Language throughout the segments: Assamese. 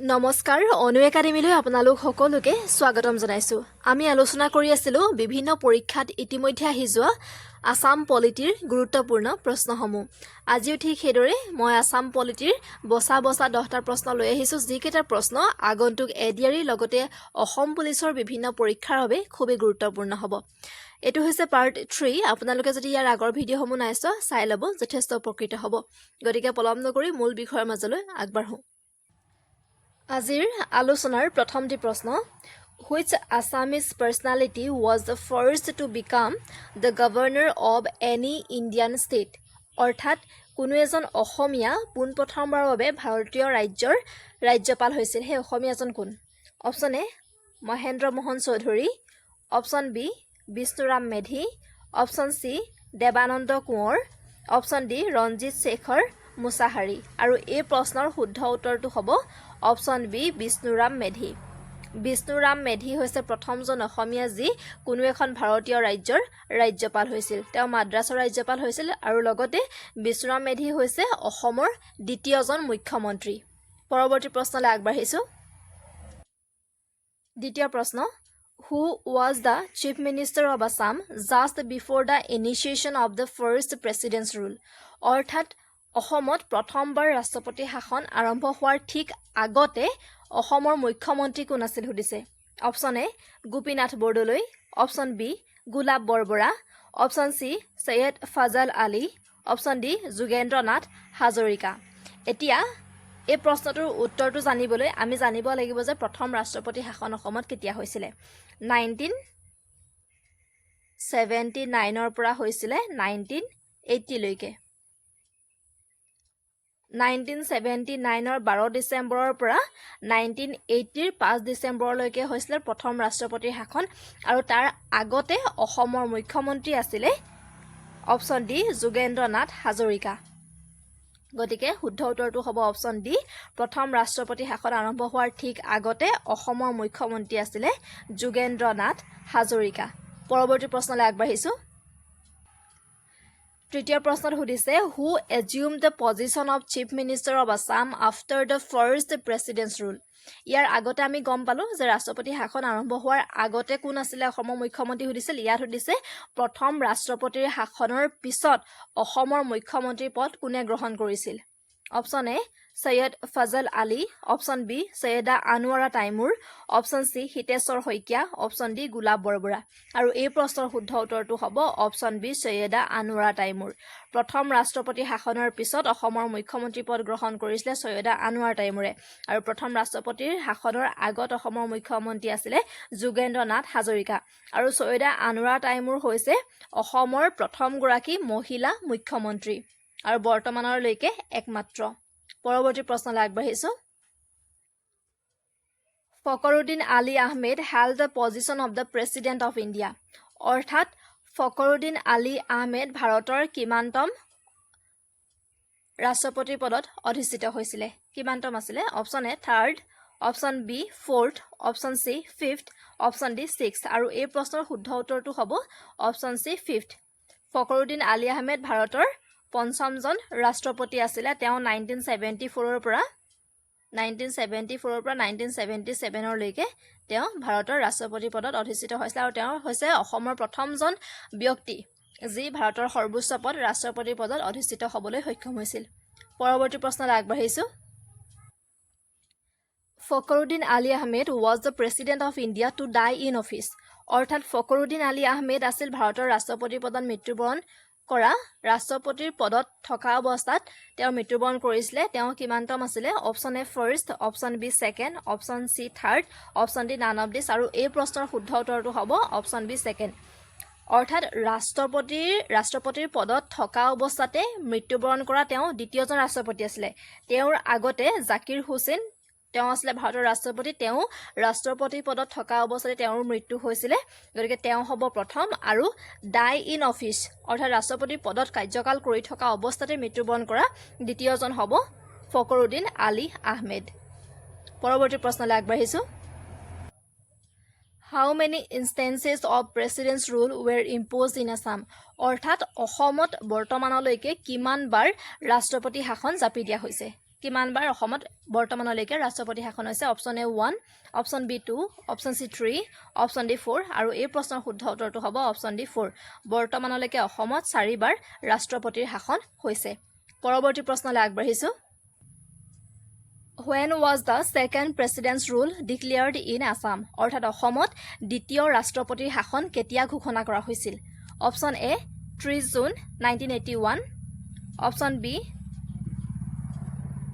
নমস্কাৰ অনু একাডেমিলৈ আপোনালোক সকলোকে স্বাগতম জনাইছো আমি আলোচনা কৰি আছিলো বিভিন্ন পৰীক্ষাত ইতিমধ্যে আহি যোৱা আসাম পলিটিৰ গুৰুত্বপূৰ্ণ প্ৰশ্নসমূহ আজিও ঠিক হেদৰে মই আসাম পলিটিৰ বসা 10টা প্ৰশ্ন লৈ আহিছো যিকেইটা প্ৰশ্ন আগন্তুক ADRE লগতে অসম পুলিচৰ বিভিন্ন পৰীক্ষাৰ বাবে খুবই গুৰুত্বপূৰ্ণ হ'ব এটো হৈছে পাৰ্ট 3 আপোনালোকে যদি ইয়াৰ আগৰ ভিডিঅসমূহ নাইছো চাই লব যথেষ্ট উপকৃত হ'ব গতিকে পলম নকৰি মূল বিষয়ৰ মাজলৈ আগবাঢ়ো আজিৰ আলোচনাৰ প্ৰথমটি প্ৰশ্ন Which Assamese personality was the first to become the governor of any Indian state? অৰ্থাৎ কোনো এজন অসমীয়া পোনপ্ৰথমবাৰৰ বাবে ভাৰতীয় ৰাজ্যৰ ৰাজ্যপাল হৈছিল হে অসমীয়াজন কোন option A Mahendra Mohan Choudhury option B Bishnuram Medhi option C Debananda Konwar option D Ranjit Shekhar Mushahary আৰু এই প্ৰশ্নৰ শুদ্ধ উত্তৰটো হ'ব অপচন বি বিষ্ণুৰাম মেধি বিষ্ণুৰাম মেধি হৈছে প্ৰথমজন অসমীয়া যি কোনো এখন ভাৰতীয় ৰাজ্যৰ ৰাজ্যপাল হৈছিল তেওঁ মাদ্ৰাছৰ ৰাজ্যপাল হৈছিল আৰু লগতে বিষ্ণুৰাম মেধি হৈছে অসমৰ দ্বিতীয়জন মুখ্যমন্ত্ৰী পৰৱৰ্তী প্ৰশ্নলৈ আগবাঢ়িছো দ্বিতীয় প্ৰশ্ন Who was the chief minister of Assam just before the initiation of the first president's rule? অৰ্থাৎ অসমত প্ৰথমবাৰ ৰাষ্ট্ৰপতি শাসন আৰম্ভ হোৱাৰ ঠিক আগতে অসমৰ মুখ্যমন্ত্ৰী কোন আছিল সুধিছে option A Gopinath Bordoloi option B Gulab Borbora option C Syed Fazal Ali option D Jogendranath Hazarika এতিয়া এই প্ৰশ্নটোৰ উত্তৰটো জানিবলৈ আমি জানিব লাগিব যে প্ৰথম ৰাষ্ট্ৰপতি শাসন অসমত কেতিয়া হৈছিল 1979 ৰ পৰা হৈছিল 1980 লৈকে 1979 ৰ 12 ডিসেম্বৰৰ পৰা 1980 ৰ 5 ডিসেম্বৰলৈকে হৈছিল প্ৰথম ৰাষ্ট্ৰপতিৰ শাসন আৰু তাৰ আগতে অসমৰ মুখ্যমন্ত্ৰী আছিল অপচন ডি যোগেন্দ্ৰনাথ হাজৰিকা গতিকে শুদ্ধ উত্তৰটো হ'ব অপচন ডি প্ৰথম ৰাষ্ট্ৰপতি শাসন আৰম্ভ হোৱাৰ ঠিক আগতে অসমৰ মুখ্যমন্ত্ৰী আছিল যোগেন্দ্ৰনাথ হাজৰিকা পৰৱৰ্তী প্ৰশ্নলৈ আগবাঢ়িছো তৃতীয় প্ৰশ্নত সুধিছে হু assumed the position of chief minister of Assam after the first president's rule ইয়াৰ আগতে আমি গম পালো যে ৰাষ্ট্ৰপতি শাসন আৰম্ভ হোৱাৰ আগতে কোন আছিল অসমৰ মুখ্যমন্ত্ৰী সুধিছিল ইয়াত সুধিছে প্ৰথম ৰাষ্ট্ৰপতিৰ শাসনৰ পিছত অসমৰ মুখ্যমন্ত্ৰীৰ পদ কোনে গ্ৰহণ কৰিছিল option A Syed Fazal Ali option B Syeda Anowara Taimur option C Hiteswar Saikia option D Gulab Borbora আৰু এই প্ৰশ্নৰ শুদ্ধ উত্তৰটো হ'ব অপচন বি সৈয়দা আনোৱাৰা তাইমুৰ প্ৰথম ৰাষ্ট্ৰপতি শাসনৰ পিছত অসমৰ মুখ্যমন্ত্ৰী পদ গ্ৰহণ কৰিছিল সৈয়দা আনোৱাৰা তাইমুৰে আৰু প্ৰথম ৰাষ্ট্ৰপতিৰ শাসনৰ আগত অসমৰ মুখ্যমন্ত্ৰী আছিল যোগেন্দ্ৰনাথ হাজৰিকা আৰু সৈয়দা আনোৱাৰা তাইমুৰ হৈছে অসমৰ প্ৰথম গৰাকী মহিলা মুখ্যমন্ত্ৰী আৰু বৰ্তমানলৈকে একমাত্ৰ পৰৱৰ্তী প্ৰশ্নলৈ আগবাঢ়িছো Fakhruddin Ali Ahmed held the position of the President of India অৰ্থাৎ Fakhruddin Ali Ahmed ভাৰতৰ কিমানতম ৰাষ্ট্ৰপতি পদত অধিষ্ঠিত হৈছিল কিমানতম আছিল option A 3rd option B 4th option C 5th option D 6th আৰু এই প্ৰশ্নৰ শুদ্ধ উত্তৰটো হ'ব option C 5th Fakhruddin Ali Ahmed ভাৰতৰ পঞ্চমজন ৰাষ্ট্ৰপতি আছিল তেওঁ 1974 ৰ পৰা 1977 লৈকে তেওঁ ভাৰতৰ ৰাষ্ট্ৰপতি পদত অধিষ্ঠিত হৈছিল আৰু তেওঁ হৈছে অসমৰ প্ৰথমজন ব্যক্তি যি ভাৰতৰ সৰ্বোচ্চ পদ ৰাষ্ট্ৰপতি পদত অধিষ্ঠিত হ'বলৈ সক্ষম হৈছিল পৰৱৰ্তী প্ৰশ্নলৈ আগবাঢ়িছো Fakhruddin Ali Ahmed was the president of India to die in office অৰ্থাৎ Fakhruddin Ali Ahmed আছিল ভাৰতৰ ৰাষ্ট্ৰপতি পদত মৃত্যুবৰণ কৰা ৰাষ্ট্ৰপতিৰ পদত থকা অৱস্থাত তেওঁ মৃত্যুবৰণ কৰিছিল তেওঁ কিমানতম আছিল option A 1st option B 2nd option C 3rd option D none of this আৰু এই প্ৰশ্নৰ শুদ্ধ উত্তৰটো হ'ব অপচন বি 2nd অৰ্থাৎ ৰাষ্ট্ৰপতিৰ পদত থকা অৱস্থাতে মৃত্যুবৰণ কৰা তেওঁ দ্বিতীয়জন ৰাষ্ট্ৰপতি আছিল তেওঁৰ আগতে জাকিৰ হুছেইন তেওঁ আছিল ভাৰতৰ ৰাষ্ট্ৰপতি তেওঁ ৰাষ্ট্ৰপতি পদত থকা অৱস্থাতে তেওঁৰ মৃত্যু হৈছিল গতিকে তেওঁ হ'ব প্ৰথম আৰু ডাই ইন অফিস অৰ্থাৎ ৰাষ্ট্ৰপতি পদত কাৰ্যকাল কৰি থকা অৱস্থাতে মৃত্যুবৰণ কৰা দ্বিতীয়জন হ'ব Fakhruddin Ali Ahmed পৰৱৰ্তী প্ৰশ্নলৈ আগবাঢ়িছো How many instances of president's rule were imposed in Assam অৰ্থাৎ অসমত বৰ্তমানলৈকে কিমান বাৰ ৰাষ্ট্ৰপতি শাসন জাপি দিয়া হৈছে কিমানবাৰ অসমত বৰ্তমানলৈকে ৰাষ্ট্ৰপতি শাসন হৈছে option A 1 option B 2 option C 3 option D 4 আৰু এই প্ৰশ্নৰ শুদ্ধ উত্তৰটো হ'ব অপশ্যন ডি 4 বৰ্তমানলৈকে অসমত 4বাৰ ৰাষ্ট্ৰপতিৰ শাসন হৈছে পৰৱৰ্তী প্ৰশ্নলৈ আগবাঢ়িছো When was the second president's rule declared in Assam? অৰ্থাৎ অসমত দ্বিতীয় ৰাষ্ট্ৰপতিৰ শাসন কেতিয়া ঘোষণা কৰা হৈছিল অপশ্যন এ 30 জুন 1981 অপশ্যন বি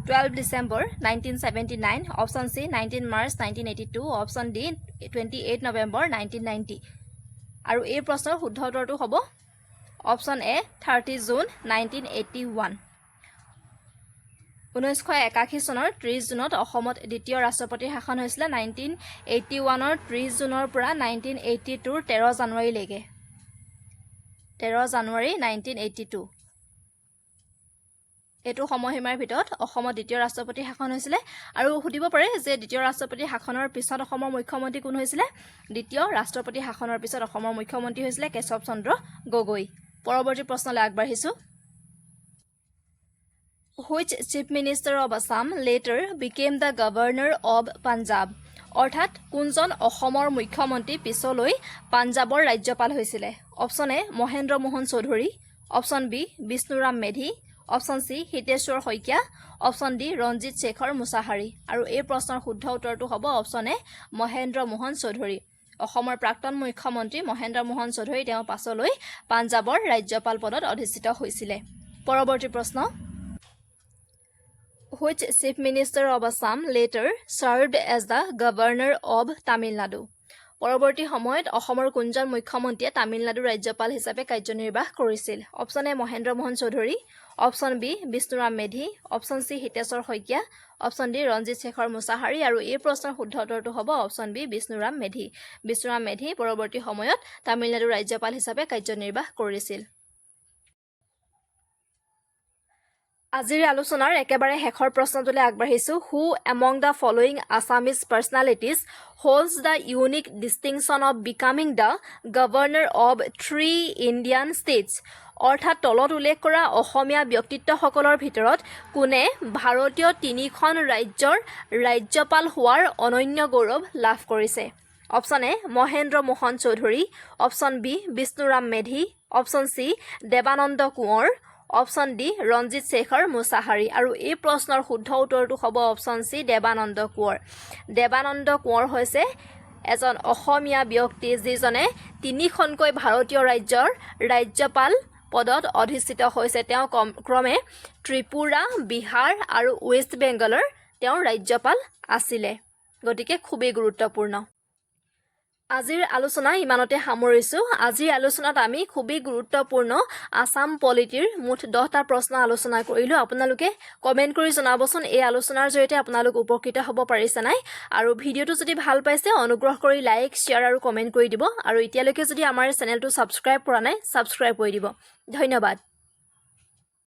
12 ডিসেম্বৰ 1979 অপশ্যন সি 19 মাৰ্চ 1982 অপশ্যন ডি 28 নৱেম্বৰ 1990 আৰু এই প্ৰশ্নৰ শুদ্ধ উত্তৰটো হ'ব অপশ্যন এ 30 জুন 1981 1981 চনৰ 30 জুনত অসমত দ্বিতীয় ৰাষ্ট্ৰপতিৰ শাসন হৈছিল 1981 ৰ 30 জুনৰ পৰা 1982 ৰ 13 জানুৱাৰীলৈকে 13 জানুৱাৰী 1982 এটো সময়সীমাৰ ভিতৰত অসমত দ্বিতীয় ৰাষ্ট্ৰপতিৰ শাসন হৈছিল আৰু সুধিব পাৰে যে দ্বিতীয় ৰাষ্ট্ৰপতিৰ শাসনৰ পিছত অসমৰ মুখ্যমন্ত্ৰী কোন হৈছিল দ্বিতীয় ৰাষ্ট্ৰপতিৰ শাসনৰ পিছত অসমৰ মুখ্যমন্ত্ৰী হৈছিল কেশৱ চন্দ্ৰ গগৈ পৰৱৰ্তী প্ৰশ্নলৈ আগবাঢ়িছো Which chief minister of Assam later became the governor of Punjab? অৰ্থাৎ কোনজন অসমৰ মুখ্যমন্ত্ৰী পিছলৈ পাঞ্জাবৰ ৰাজ্যপাল হৈছিল option A Mahendra Mohan Choudhury option B Bishnuram Medhi option C Hiteswar Saikia option D Ranjit Shekhar Mushahary আৰু এই প্ৰশ্নৰ শুদ্ধ উত্তৰটো হ'ব অপশ্যন এ মহেন্দ্ৰ মোহন চৌধুৰী অসমৰ প্ৰাক্তন মুখ্যমন্ত্ৰী মহেন্দ্ৰ মোহন চৌধুৰী তেওঁ পাছলৈ পাঞ্জাবৰ ৰাজ্যপাল পদত অধিষ্ঠিত হৈছিল পৰৱৰ্তী প্ৰশ্ন Which chief minister of Assam later served as the governor of Tamil Nadu? পৰৱৰ্তী সময়ত অসমৰ কোনজন মুখ্যমন্ত্ৰীয়ে তামিলনাডুৰ ৰাজ্যপাল হিচাপে কাৰ্যনিৰ্বাহ কৰিছিল option A Mahendra Mohan Choudhury option B Bishnuram Medhi option C Hiteswar Saikia option D Ranjit Shekhar Mushahary আৰু এই প্ৰশ্নৰ শুদ্ধ উত্তৰটো হ'ব অপশ্যন বি বিষ্ণুৰাম মেধি পৰৱৰ্তী সময়ত তামিলনাডুৰ ৰাজ্যপাল হিচাপে কাৰ্যনিৰ্বাহ কৰিছিল আজিৰ আলোচনাৰ একেবাৰে শেষৰ প্ৰশ্নটোলৈ আগবাঢ়িছো who among the following Assamese personalities holds the unique distinction of becoming the governor of 3 Indian states অৰ্থাৎ তলত উল্লেখ কৰা অসমীয়া ব্যক্তিত্বসকলৰ ভিতৰত কোনে ভাৰতীয় 3খন ৰাজ্যৰ ৰাজ্যপাল হোৱাৰ অনন্য গৌৰৱ লাভ কৰিছে option A Mahendra Mohan Choudhury option B Bishnuram Medhi option C Debananda Konwar option D Ranjit Shekhar Mushahary আৰু এই প্ৰশ্নৰ শুদ্ধ উত্তৰটো হ'ব অপশ্যন সি দেৱানন্দ কোঁৱৰ হৈছে এজন অসমীয়া ব্যক্তি যিজনে 3খনকৈ ভাৰতীয় ৰাজ্যৰ ৰাজ্যপাল পদত অধিষ্ঠিত হৈছে তেওঁ ক্ৰমে ত্ৰিপুৰা বিহাৰ আৰু ৱেষ্ট বেংগলৰ তেওঁ ৰাজ্যপাল আছিলে গতিকে খুবেই গুৰুত্বপূৰ্ণ আজিৰ আলোচনা ইমানতে সামৰিছো আজিৰ আলোচনাত আমি খুবেই গুৰুত্বপূৰ্ণ আসাম পলিটিৰ মুঠ 10টা প্ৰশ্ন আলোচনা কৰিলো আপোনালোকে কমেন্ট কৰি জনাবচোন এই আলোচনাৰ জৰিয়তে আপোনালোক উপকৃত হ'ব পাৰিছে নাই আৰু ভিডিওটো যদি ভাল পাইছে অনুগ্ৰহ কৰি লাইক শেয়াৰ আৰু কমেন্ট কৰি দিব আৰু এতিয়ালৈকে যদি আমাৰ চেনেলটো সাবস্ক্ৰাইব কৰা নাই সাবস্ক্ৰাইব কৰি দিব ধন্যবাদ